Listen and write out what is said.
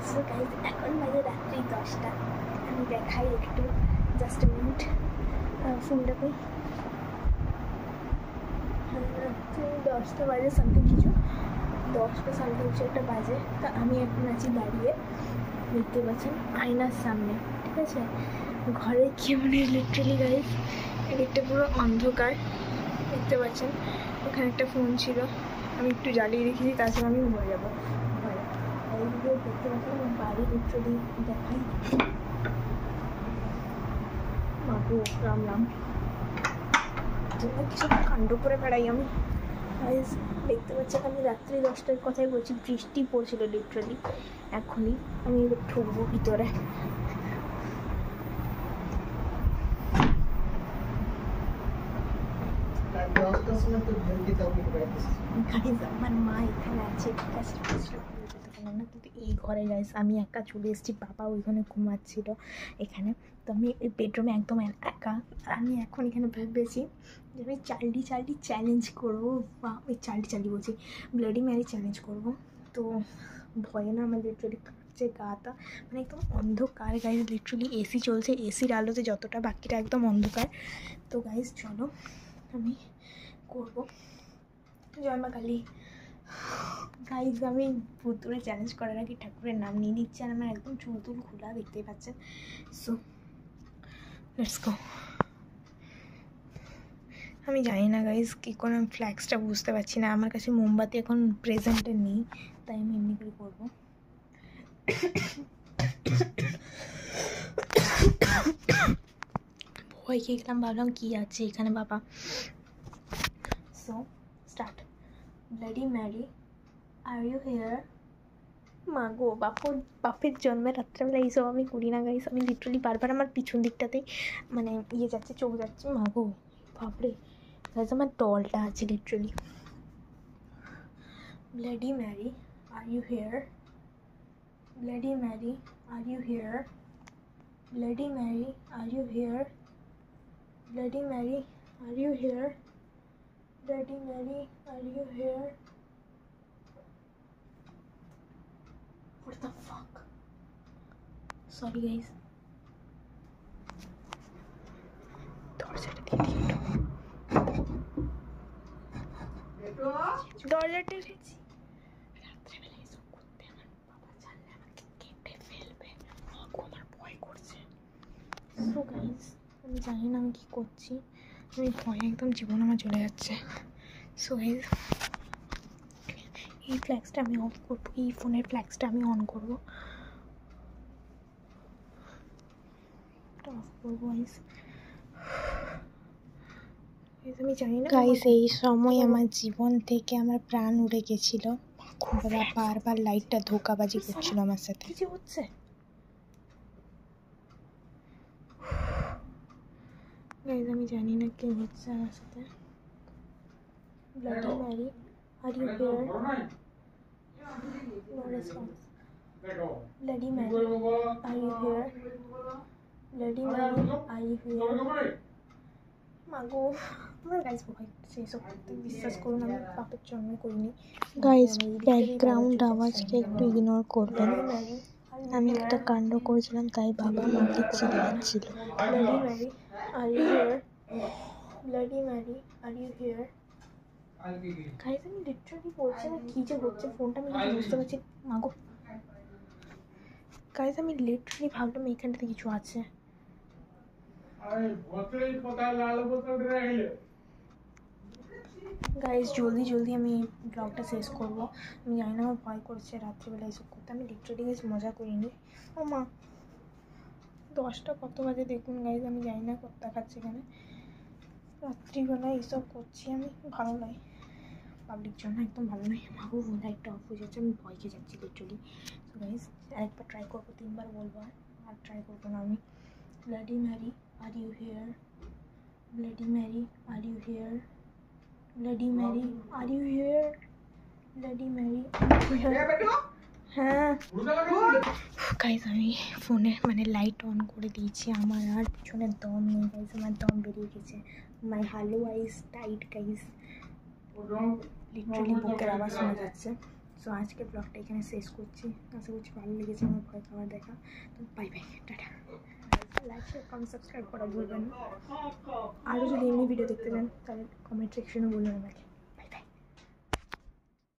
So guys এখন বাজে রাত্রি 10টা। আমি দেখাই একটু, জাস্ট মিনিট ফোনটা কই। রাত্রি 10টা বাজে সামথিং কিছু, 10টা সামথিং কিছু একটা বাজে। তা আমি এখন আছি দাঁড়িয়ে, দেখতে পাচ্ছেন আয়নার সামনে, ঠিক আছে। ঘরে কেমন লিটারালি গাইজ এদিকটা পুরো অন্ধকার, দেখতে পাচ্ছেন। ওখানে একটা ফোন ছিল, আমি একটু জ্বালিয়ে রেখেছি, তাছাড়া আমি ঘুরে যাবো ঘরে। এইদিকে দেখতে পাচ্ছেন আমার বাড়ি লিটারালি দেখাই। বাবু রাম রাম, কিছু কাণ্ড করে বেড়াই আমি। গাইজ দেখতে পাচ্ছেন আমি রাত্রি 10টার কথাই বলছি, বৃষ্টি পড়ছিল লিটারালি। এখনই আমি ঢুকবো ভিতরে। আমার মা এখানে আছে, ঠিক আছে, না, কিন্তু এই ঘরে গাইস আমি একা চলে এসেছি। বাবা ওইখানে ঘুমাচ্ছিল এখানে, তো আমি এই বেডরুমে একদম একা। আমি এখন এখানে ভেবেছি যে আমি চার্লি চ্যালেঞ্জ করবো, বা ওই চার্লি বলছি, ব্লাডি ম্যারি চ্যালেঞ্জ করবো। তো ভয়ে না আমার লিটারালি কাঁপছে গাটা, মানে একদম অন্ধকার গাইজ। লিটারালি এসি চলছে, এসির আলোতে যতটা, বাকিটা একদম অন্ধকার। তো গাইজ চলো আমি করবো। জয় মা কালী। গাইজ আমি ভুতুরে চ্যালেঞ্জ করার আগে ঠাকুরের নাম নিয়ে নিচ্ছি, আর আমার একদম চুল তুল খোলা, দেখতেই পাচ্ছেন। So let's go. আমি জানি না গাইজ কী করে আমি ফ্ল্যাক্সটা বুঝতে পারছি না, আমার কাছে মোমবাতি এখন প্রেজেন্টে নেই, তাই আমি এমনি করে করবো। ভয় খেয়ে গেলাম, ভাবলাম কী আছে এখানে বাবা। So start. Bloody Mary, are you here? মা গো, বাপের জন্মে রাত্রেবেলা এইসব আমি করি না গাইস। আমি লিটারালি বারবার আমার পিছন দিকটাতেই মানে যাচ্ছে, চোখ যাচ্ছে। মা গো বাপরে গাইস, আমার ডলটা আছে literally. Bloody Mary, are you here? Bloody Mary, are you here? Bloody Mary, are you here? Bloody Mary, are you here? Bloody Mary, are you here? What the fuck? Sorry guys. দরজাটা ঠেলেছি। রাত্রেবেলা এসব করতে আমার বাবা জানলে আমাকে কেটে ফেলবে, আমার ভয় করছে। সো গাইজ আমি জানি না আমি কী করছি, আমি ভয় একদম জীবন আমার চলে যাচ্ছে। সো গাইজ এই ফ্ল্যাক্সটা আমি অফ করবো, এই ফোনের ফ্ল্যাক্সটা আমি অন করবো, অফ করবো গাইজ। আমি জানি না গাইজ, এই সময় আমার জীবন থেকে আমার প্রাণ উড়ে গেছিল। বারবার লাইটটা ধোঁকাবাজি করছিল আমার সাথে। কিছু হচ্ছে গাইজ, আমি জানি না কি হচ্ছে আমার সাথে। Bloody Mary, are you here? No response. Bloody Mary, are you here? Bloody Mary, are you here? মাগো আমার গাইজ ভয় করছে এসব করতে, বিশ্বাস করুন আমি বাপের জন্ম করিনি। গাইজ ব্যাকগ্রাউন্ড আওয়াজকে একটু ইগনোর করবেন, আমি একটা কাণ্ড করেছিলাম তাই বাবা মাকে চিল্লাচ্ছিল। Bloody Mary, are you here? Bloody Mary, are you here? Guys আমি লিটারালি বলছি না কী যে হচ্ছে, ফোনটা আমি বুঝতে পারছি। মাগো গাইজ আমি লিটারালি ভাবলাম এইখানটাতে কিছু আছে। গাইজ জলদি আমি ব্লগটা শেষ করবো। আমি জানি না আমার ভয় করছে রাত্রিবেলা এসব করতে, আমি লিটারালি গাইজ মজা করিনি। ও মা 10টা কত বাজে দেখুন গাইজ, আমি জানি না কত দেখাচ্ছে এখানে। রাত্রিবেলা এইসব করছি আমি, ভালো নয়, পাবলিক জন্য একদম ভালো নয়। মাগো লাইটটা অফ হয়ে যাচ্ছে, আমি ভয় খেয়ে যাচ্ছি লিটারালি। তো গাইজ আরেকবার ট্রাই করবো, 3বার বলবো, আর ট্রাই করবো না আমি। Bloody Mary, are you here? Bloody Mary, are you here? Bloody Mary, are you here? Bloody Mary, হ্যাঁ গাইজ আমি ফোনে মানে লাইট অন করে দিয়েছি, আমার আর পিছনের দম নেই গাইজ, আমার দম বেরিয়ে গেছে। My hello eyes tight guys, literally বুকের আওয়াজ শোনা যাচ্ছে। সো আজকে ব্লগটা এখানে শেষ করছি। আশা করছি ভালো লেগেছে আমার ভয় খাবার দেখা। তো bye bye, tata. Like share comment subscribe করা ভুলবেন না। আরও যদি এমনি ভিডিও দেখতে চান তাহলে কমেন্ট সেকশনে বলুন আমাকে।